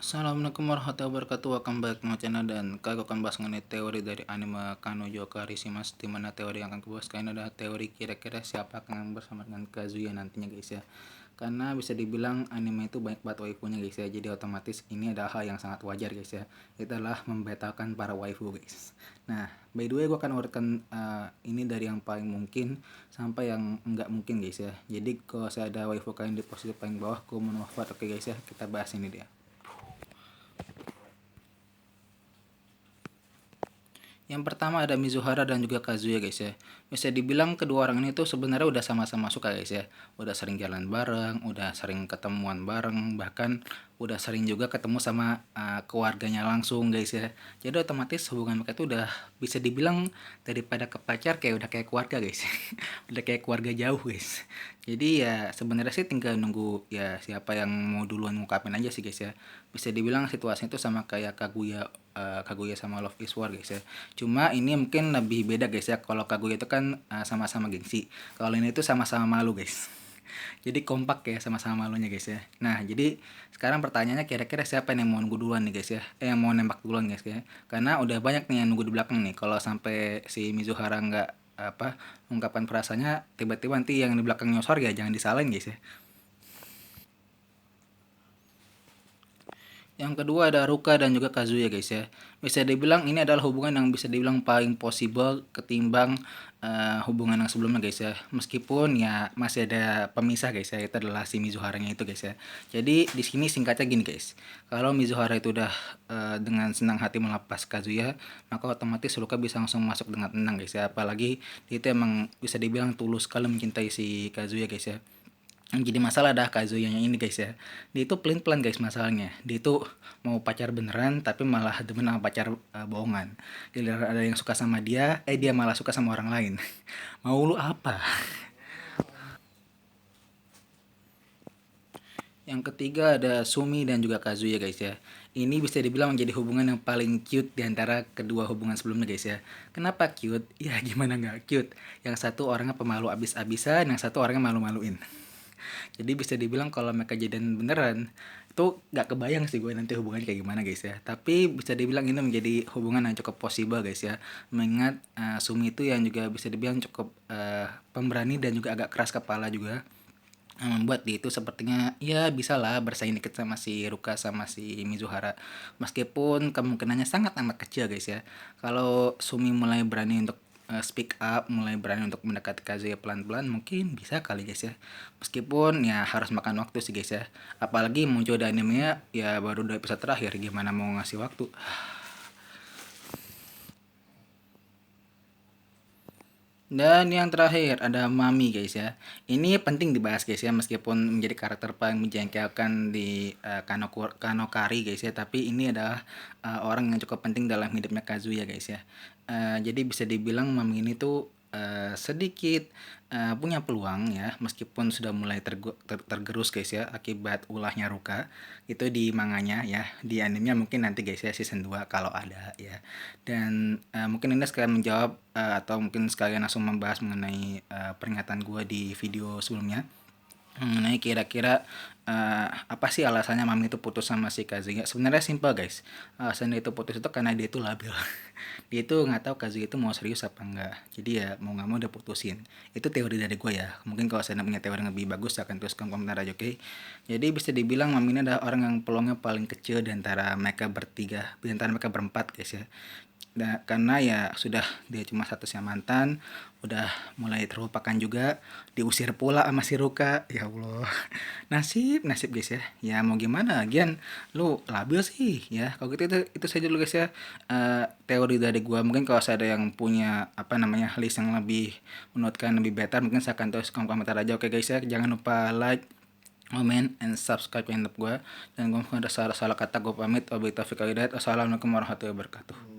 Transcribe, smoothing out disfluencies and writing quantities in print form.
Assalamualaikum warahmatullahi wabarakatuh. Welcome back to my channel, dan kali aku akan bahas mengenai teori dari anime Kanojo Karishimas, di mana teori yang akan aku bahas kali ini adalah teori kira-kira siapa yang bersama dengan Kazuya nantinya guys ya. Karena bisa dibilang anime itu banyak banget waifunya guys ya, jadi otomatis ini adalah hal yang sangat wajar guys ya. Itu adalah membetalkan para waifu guys. Nah, by the way gue akan urutkan ini dari yang paling mungkin sampai yang enggak mungkin guys ya. Jadi kalau saya ada waifu kalian di posisi paling bawah, gue menolak. Oke guys ya, kita bahas ini dia. Yang pertama ada Mizuhara dan juga Kazuya guys ya. Bisa dibilang kedua orang ini tuh sebenarnya udah sama-sama suka guys ya. Udah sering jalan bareng, udah sering ketemuan bareng, bahkan udah sering juga ketemu sama keluarganya langsung guys ya. Jadi otomatis hubungan mereka tuh udah bisa dibilang daripada ke pacar kayak udah kayak keluarga guys. Udah kayak keluarga jauh guys. Jadi ya sebenarnya sih tinggal nunggu ya siapa yang mau duluan ngungkapin aja sih guys ya. Bisa dibilang situasinya itu sama kayak Kaguya sama Love is War guys ya. Cuma ini mungkin lebih beda guys ya. Kalau Kaguya itu kan sama-sama gengsi. Kalau ini tuh sama-sama malu guys. Jadi kompak ya, sama-sama malunya guys ya. Nah, jadi sekarang pertanyaannya kira-kira siapa yang mau nunggu duluan nih guys ya. Yang mau nembak duluan guys ya. Karena udah banyak nih yang nunggu di belakang nih. Kalau sampai si Mizuhara nggak ungkapan perasaannya, tiba-tiba nanti yang di belakang nyosor ya jangan disalahin guys ya. Yang kedua ada Ruka dan juga Kazuya guys ya. Bisa dibilang ini adalah hubungan yang bisa dibilang paling possible ketimbang hubungan yang sebelumnya guys ya. Meskipun ya masih ada pemisah guys ya, itu adalah si Mizuharanya itu guys ya. Jadi di sini singkatnya gini guys. Kalau Mizuhara itu udah dengan senang hati melepas Kazuya, maka otomatis Ruka bisa langsung masuk dengan tenang guys ya. Apalagi dia itu emang bisa dibilang tulus sekali mencintai si Kazuya guys ya. Yang jadi masalah adalah Kazuya-nya ini guys ya. Dia itu pelin-pelan guys masalahnya. Dia itu mau pacar beneran tapi malah demen sama pacar bohongan. Giliran ada yang suka sama dia, dia malah suka sama orang lain. Mau lu apa? Yang ketiga ada Sumi dan juga Kazuya guys ya. Ini bisa dibilang menjadi hubungan yang paling cute di antara kedua hubungan sebelumnya guys ya. Kenapa cute? Ya gimana nggak cute? Yang satu orangnya pemalu abis-abisan, yang satu orangnya malu-maluin. Jadi bisa dibilang kalau mereka jadian beneran itu gak kebayang sih gue nanti hubungannya kayak gimana guys ya. Tapi bisa dibilang ini menjadi hubungan yang cukup possible guys ya. Mengingat Sumi itu yang juga bisa dibilang cukup pemberani dan juga agak keras kepala juga, membuat dia itu sepertinya ya bisa lah bersaing dikit sama si Ruka sama si Mizuhara, meskipun kemungkinannya sangat amat kecil guys ya. Kalau Sumi mulai berani untuk speak up, mulai berani untuk mendekati Kazuya pelan-pelan, mungkin bisa kali guys ya. Meskipun ya harus makan waktu sih guys ya, apalagi muncul di animenya ya baru 2 episode terakhir, gimana mau ngasih waktu. Dan yang terakhir ada Mami guys ya. Ini penting dibahas guys ya, meskipun menjadi karakter paling menjengkelkan di Kanokari guys ya, tapi ini adalah orang yang cukup penting dalam hidupnya Kazuya guys ya. Jadi bisa dibilang Mami ini tuh sedikit punya peluang ya, meskipun sudah mulai tergerus guys ya akibat ulahnya Ruka itu di manganya ya. Di animenya mungkin nanti guys ya season 2 kalau ada ya. Dan mungkin ini sekalian menjawab atau mungkin sekalian langsung membahas mengenai peringatan gue di video sebelumnya, mengenai kira-kira apa sih alasannya Mami itu putus sama si Kazuya. Sebenarnya simpel guys, alasan dia itu putus itu karena dia itu labil. Dia itu nggak tahu Kazuya itu mau serius apa enggak, jadi ya mau nggak mau udah putusin. Itu teori dari gue ya, mungkin kalau saya punya teori yang lebih bagus saya akan tuliskan komentar aja, oke. Jadi bisa dibilang Mami ini adalah orang yang peluangnya paling kecil di antara mereka bertiga, di antara mereka berempat guys ya. Nah, karena ya sudah dia cuma statusnya mantan, udah mulai terlupakan juga, diusir pula sama si Ruka. Ya Allah, nasib nasib guys ya. Ya mau gimana, lagian lu labil sih ya. Kalau gitu itu saja dulu guys ya. Teori dari gua, mungkin kalau saya ada yang punya apa namanya list yang lebih menurut kalian lebih better, mungkin saya akan tulis komentar aja, oke guys ya. Jangan lupa like, comment, and subscribe channel gue. Dan gue ada salah-salah kata gue pamit. Wabillahi taufiq wal hidayah. Assalamualaikum warahmatullahi wabarakatuh.